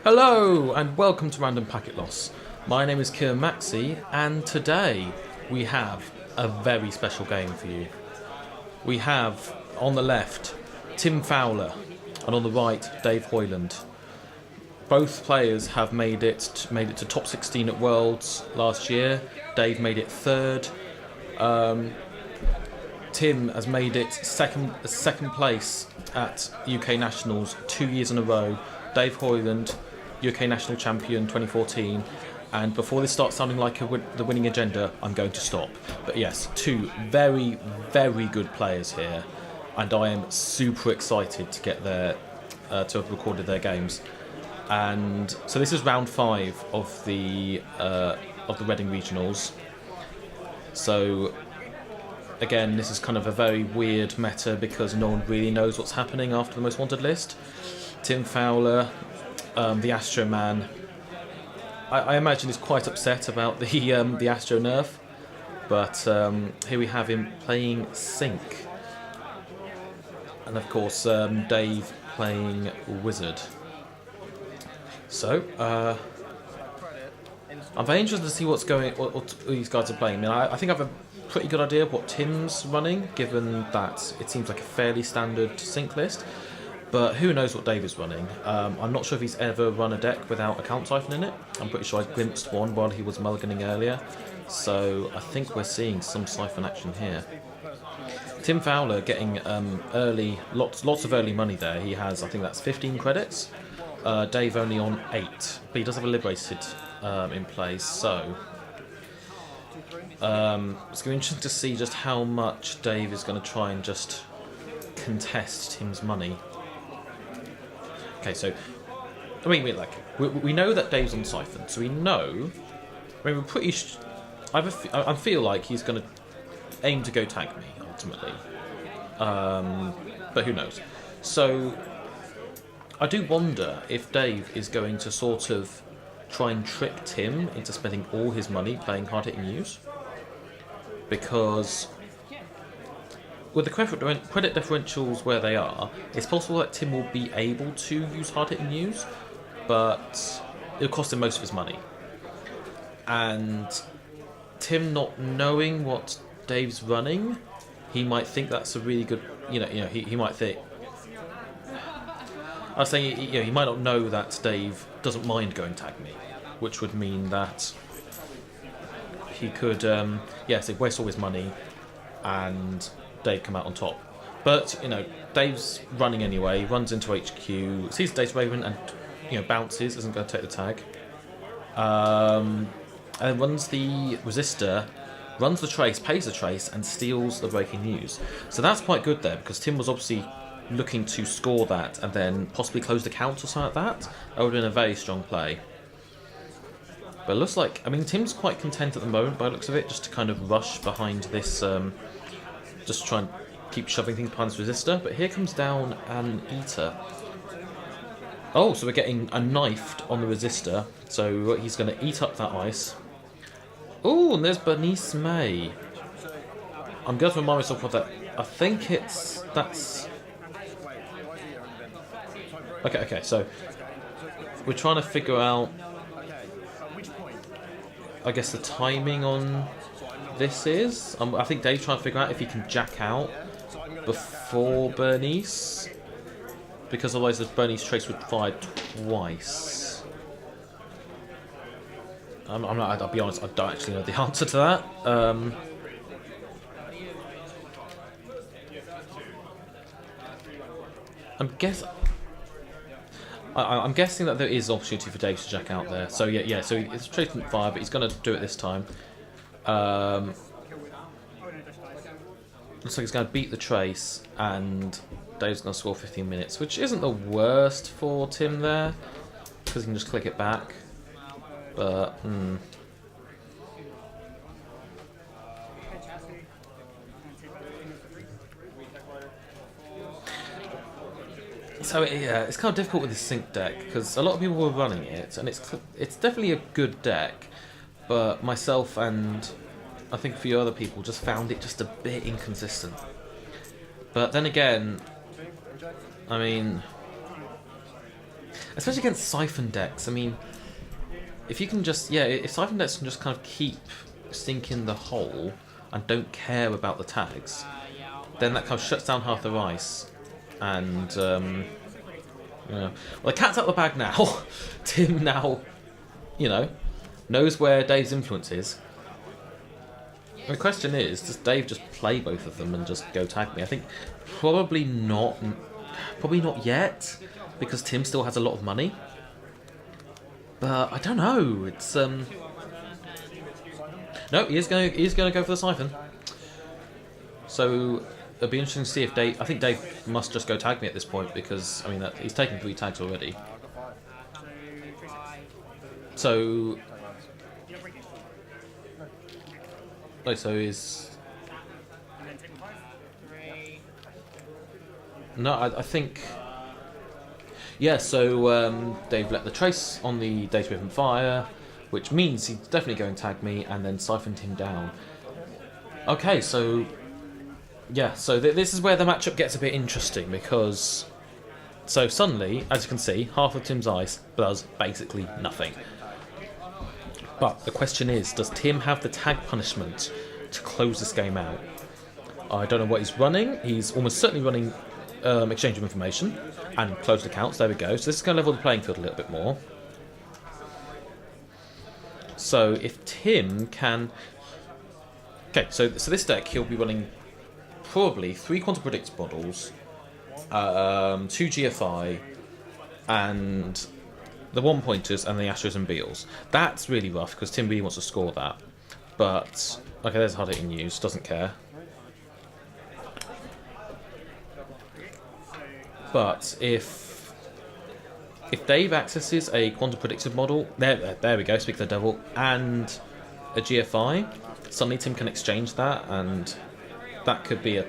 Hello and welcome to Random Packet Loss. My name is Kieran Maxey and today we have a very special game for you. We have on the left Tim Fowler and on the right Dave Hoyland. Both players have made it to top 16 at Worlds last year. Dave made it third. Tim has made it second place at UK Nationals 2 years in a row. Dave Hoyland, UK National Champion 2014. And before this starts sounding like the winning agenda, I'm going to stop. But yes, two very, very good players here. And I am super excited to get there, to have recorded their games. And so this is round 5 of the Reading Regionals. So again, this is kind of a very weird meta because no one really knows what's happening after the Most Wanted list. Tim Fowler, the Astro Man, I imagine is quite upset about the Astro nerf, but here we have him playing Sync, and of course Dave playing Whizzard. So I'm very interested to see what these guys are playing. I mean, I think I have a pretty good idea of what Tim's running, given that it seems like a fairly standard Sync list. But who knows what Dave is running. I'm not sure if he's ever run a deck without Account Siphon in it. I'm pretty sure I glimpsed one while he was mulliganing earlier. So I think we're seeing some Siphon action here. Tim Fowler getting lots of early money there. He has, I think that's 15 credits. Dave only on 8. But he does have a Liberated in place, so it's going to be interesting to see just how much Dave is going to try and just contest Tim's money. Okay, so we know that Dave's on Siphon, so we know. I mean, we're pretty. I feel like he's going to aim to go tag me ultimately, but who knows? So I do wonder if Dave is going to sort of try and trick Tim into spending all his money playing hard-hitting use, because with the credit differentials where they are, it's possible that Tim will be able to use hard-hitting use, but it'll cost him most of his money. And Tim not knowing what Dave's running, he might think that's a really good. He might think. I was saying, he might not know that Dave doesn't mind going tag me, which would mean that he could, so waste all his money and Dave come out on top. But Dave's running anyway. Runs into HQ, sees Dave's Raven, and bounces. Isn't going to take the tag. And runs the resistor, runs the trace, pays the trace, and steals the breaking news. So that's quite good there, because Tim was obviously looking to score that and then possibly close the count or something like that. That would have been a very strong play. But it looks like, Tim's quite content at the moment by the looks of it, just to kind of rush behind this. Just try and keep shoving things behind this resistor. But here comes down an Eater. Oh, so we're getting a knifed on the resistor. So he's going to eat up that ice. Oh, and there's Bernice May. I'm going to remind myself of that. I think that's... Okay, so we're trying to figure out, I guess, the timing on this is. I think Dave's trying to figure out if he can jack out before Bernice, because otherwise the Bernice trace would fire twice. I'll be honest, I don't actually know the answer to that. I'm guessing that there is opportunity for Dave to jack out there. So yeah. So it's a trace didn't fire, but he's going to do it this time. Looks like he's going to beat the trace, and Dave's going to score 15 minutes, which isn't the worst for Tim there, because he can just click it back. But So it's kind of difficult with this Sync deck, because a lot of people were running it, and it's definitely a good deck, but myself and I think a few other people just found it just a bit inconsistent. But then again, I mean, especially against Siphon decks. I mean, if you can just, yeah, if Siphon decks can just kind of keep sinking the hole and don't care about the tags, then that kind of shuts down half the ice. And, yeah. Well, the cat's out of the bag now. Tim now, knows where Dave's influence is. The question is, does Dave just play both of them and just go tag me? I think probably not yet, because Tim still has a lot of money. But I don't know. It's no, he is going to go for the Siphon. So it'll be interesting to see if Dave. I think Dave must just go tag me at this point, because I mean he's taken 3 tags already. So. Oh, so is. No, I think. Yeah, so Dave let the trace on the data-driven fire, which means he's definitely going to tag me and then siphoned him down. Okay, so yeah, so this is where the matchup gets a bit interesting, because so suddenly, as you can see, half of Tim's ice does basically nothing. But the question is, does Tim have the tag punishment to close this game out? I don't know what he's running. He's almost certainly running exchange of information and closed accounts. There we go. So this is going to level the playing field a little bit more. So if Tim can... Okay, so this deck he'll be running probably 3 Quantum Predict models, 2 GFI, and the 1-pointers and the Astros and Beals. That's really rough, because Tim really wants to score that. But, okay, there's hard hitting news, doesn't care. But if Dave accesses a quantum predictive model, there we go, speak of the devil, and a GFI, suddenly Tim can exchange that, and that could be a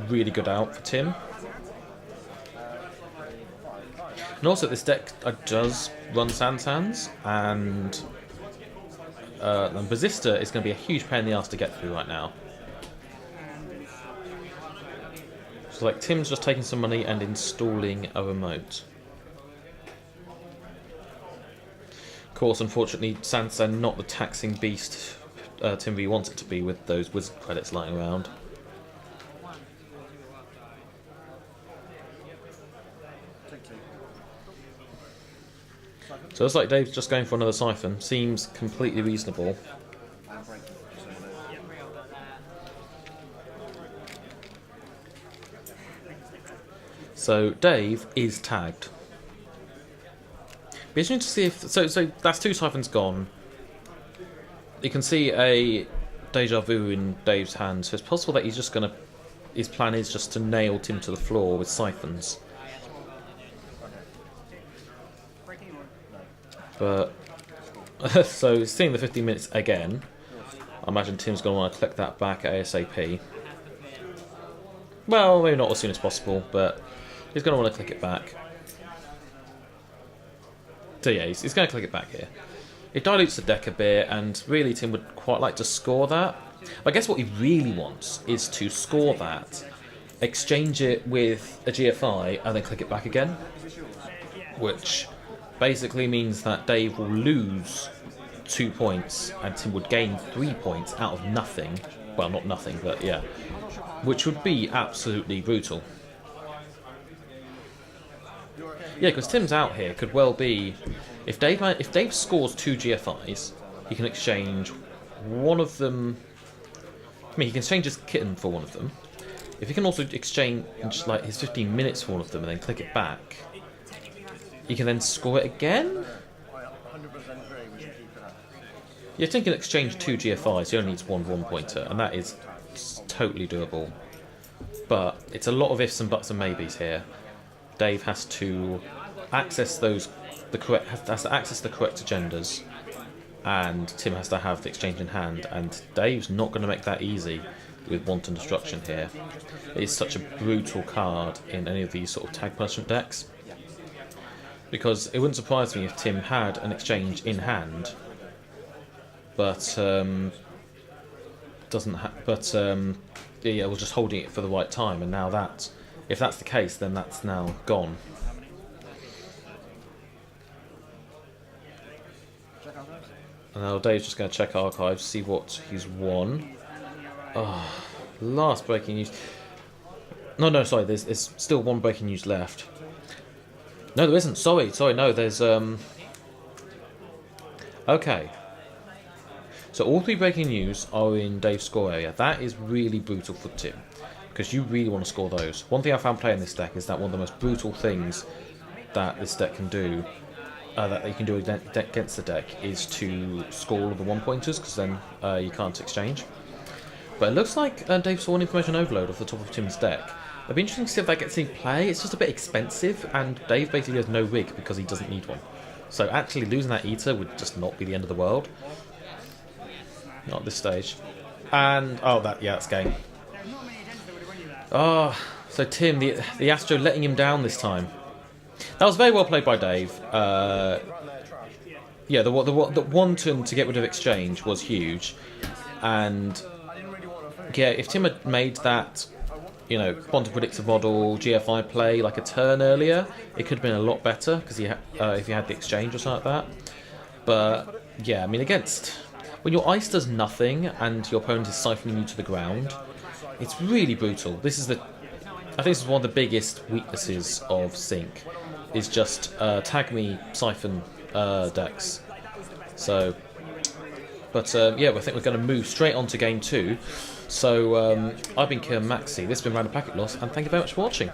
really good out for Tim. And also this deck does run Sands, and Bazista is going to be a huge pain in the ass to get through right now. So like Tim's just taking some money and installing a remote. Of course, unfortunately, Sansa not the taxing beast Tim really wants it to be, with those Whizzard credits lying around. So it's like Dave's just going for another Siphon. Seems completely reasonable. So Dave is tagged. Be interesting to see if so that's 2 Siphons gone. You can see a Deja Vu in Dave's hand, so it's possible that he's just gonna. His plan is just to nail Tim to the floor with Siphons. But so seeing the 15 minutes again, I imagine Tim's gonna want to collect that back ASAP. Well, maybe not as soon as possible, but he's going to want to click it back. So yeah, he's going to click it back here. It dilutes the deck a bit, and really Tim would quite like to score that. I guess what he really wants is to score that, exchange it with a GFI, and then click it back again. Which basically means that Dave will lose 2 points, and Tim would gain 3 points out of nothing. Well, not nothing, but yeah. Which would be absolutely brutal. Yeah, because Tim's out here could well be... If Dave scores 2 GFIs, he can exchange one of them... I mean, he can exchange his kitten for one of them. If he can also exchange like his 15 minutes for one of them and then click it back, he can then score it again? Yeah, Tim can exchange 2 GFIs, he only needs one 1-pointer, and that is totally doable. But it's a lot of ifs and buts and maybes here. Dave has to access has to access the correct agendas, and Tim has to have the exchange in hand, and Dave's not going to make that easy with Wanton Destruction here. It is such a brutal card in any of these sort of tag punishment decks, because it wouldn't surprise me if Tim had an exchange in hand, but yeah, we're just holding it for the right time, and now that, if that's the case, then that's now gone. And now Dave's just going to check archives, see what he's won. Oh, last breaking news. No, sorry, there's still one breaking news left. No, there isn't. Sorry, no, there's... Okay. So all 3 breaking news are in Dave's score area. That is really brutal for Tim, because you really want to score those. One thing I found playing this deck is that one of the most brutal things that this deck can do, that you can do against the deck, is to score all of the 1-pointers, because then you can't exchange. But it looks like Dave saw an information overload off the top of Tim's deck. It'd be interesting to see if that gets any play. It's just a bit expensive, and Dave basically has no rig because he doesn't need one. So actually losing that Eater would just not be the end of the world. Not at this stage. And, oh, that's game. Oh, so Tim, the Astro letting him down this time. That was very well played by Dave. Yeah, the one turn to get rid of exchange was huge. And, yeah, if Tim had made that, you know, quantum predictive model GFI play like a turn earlier, it could have been a lot better, because if he had the exchange or something like that. But, yeah, I mean, when your ice does nothing and your opponent is siphoning you to the ground, it's really brutal. I think this is one of the biggest weaknesses of Sync, is just tag me siphon decks. So, but yeah, I think we're going to move straight on to game 2. So I've been Kieran Maxey, this has been Random Packet Loss, and thank you very much for watching.